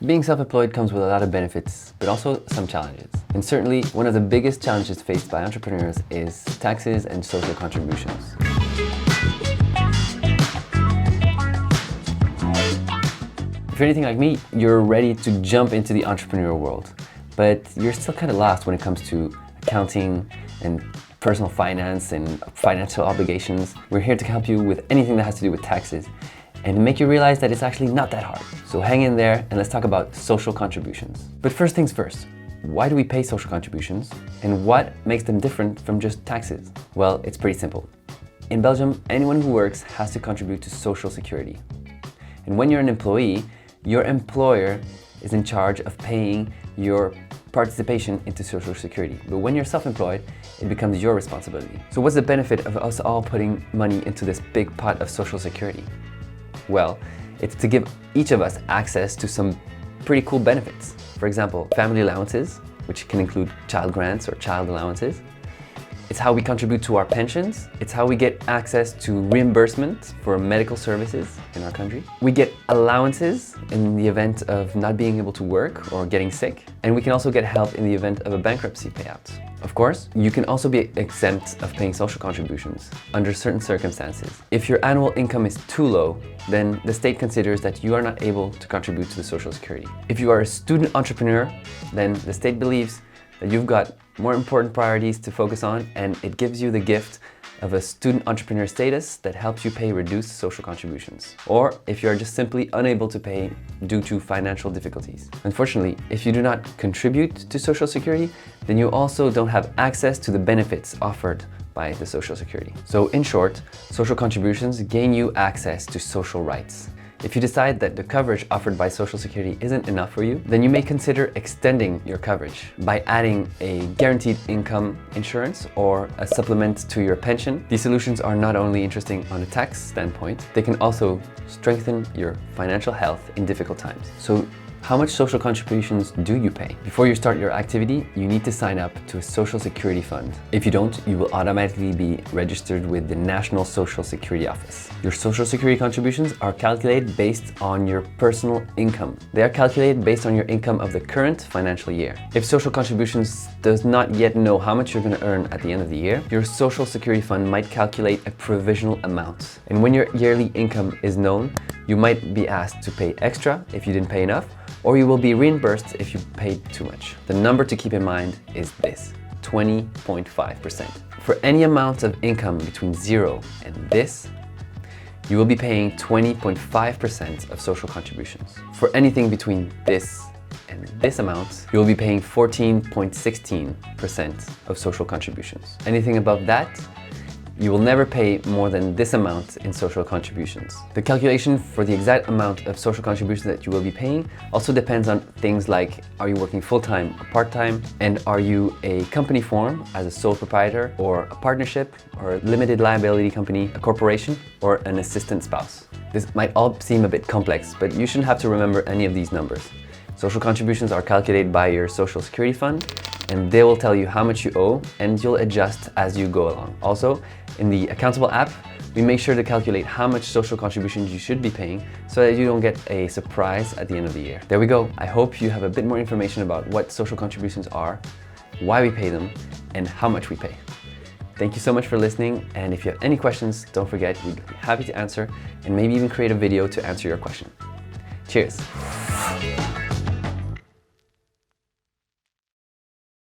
Being self-employed comes with a lot of benefits, but also some challenges. And certainly, one of the biggest challenges faced by entrepreneurs is taxes and social contributions. If you're anything like me, you're ready to jump into the entrepreneurial world, but you're still kind of lost when it comes to accounting and personal finance and financial obligations. We're here to help you with anything that has to do with taxes and make you realize that it's actually not that hard. So hang in there and let's talk about social contributions. But first things first, why do we pay social contributions and what makes them different from just taxes? Well, it's pretty simple. In Belgium, anyone who works has to contribute to social security. And when you're an employee, your employer is in charge of paying your participation into social security. But when you're self-employed, it becomes your responsibility. So what's the benefit of us all putting money into this big pot of social security? Well, it's to give each of us access to some pretty cool benefits. For example, family allowances, which can include child grants or child allowances. It's how we contribute to our pensions. It's how we get access to reimbursement for medical services in our country. We get allowances in the event of not being able to work or getting sick. And we can also get help in the event of a bankruptcy payout. Of course, you can also be exempt of paying social contributions under certain circumstances. If your annual income is too low, then the state considers that you are not able to contribute to the social security. If you are a student entrepreneur, then the state believes that you've got more important priorities to focus on, and it gives you the gift of a student entrepreneur status that helps you pay reduced social contributions. Or if you are just simply unable to pay due to financial difficulties. Unfortunately, if you do not contribute to social security, then you also don't have access to the benefits offered by the social security. So in short, social contributions gain you access to social rights. If you decide that the coverage offered by Social Security isn't enough for you, then you may consider extending your coverage by adding a guaranteed income insurance or a supplement to your pension. These solutions are not only interesting on a tax standpoint, they can also strengthen your financial health in difficult times. So, how much social contributions do you pay? Before you start your activity, you need to sign up to a social security fund. If you don't, you will automatically be registered with the National Social Security Office. Your social security contributions are calculated based on your personal income. They are calculated based on your income of the current financial year. If social contributions does not yet know how much you're going to earn at the end of the year, your social security fund might calculate a provisional amount. And when your yearly income is known, you might be asked to pay extra if you didn't pay enough, or you will be reimbursed if you paid too much. The number to keep in mind is this, 20.5%. For any amount of income between 0 and this, you will be paying 20.5% of social contributions. For anything between this and this amount, you will be paying 14.16% of social contributions. Anything above that, you will never pay more than this amount in social contributions. The calculation for the exact amount of social contributions that you will be paying also depends on things like, are you working full-time or part-time? And are you a company form as a sole proprietor, or a partnership, or a limited liability company, a corporation, or an assistant spouse? This might all seem a bit complex, but you shouldn't have to remember any of these numbers. Social contributions are calculated by your social security fund, and they will tell you how much you owe, and you'll adjust as you go along. Also, in the Accountable app, we make sure to calculate how much social contributions you should be paying so that you don't get a surprise at the end of the year. There we go. I hope you have a bit more information about what social contributions are, why we pay them, and how much we pay. Thank you so much for listening, and if you have any questions, don't forget, we'd be happy to answer and maybe even create a video to answer your question. Cheers.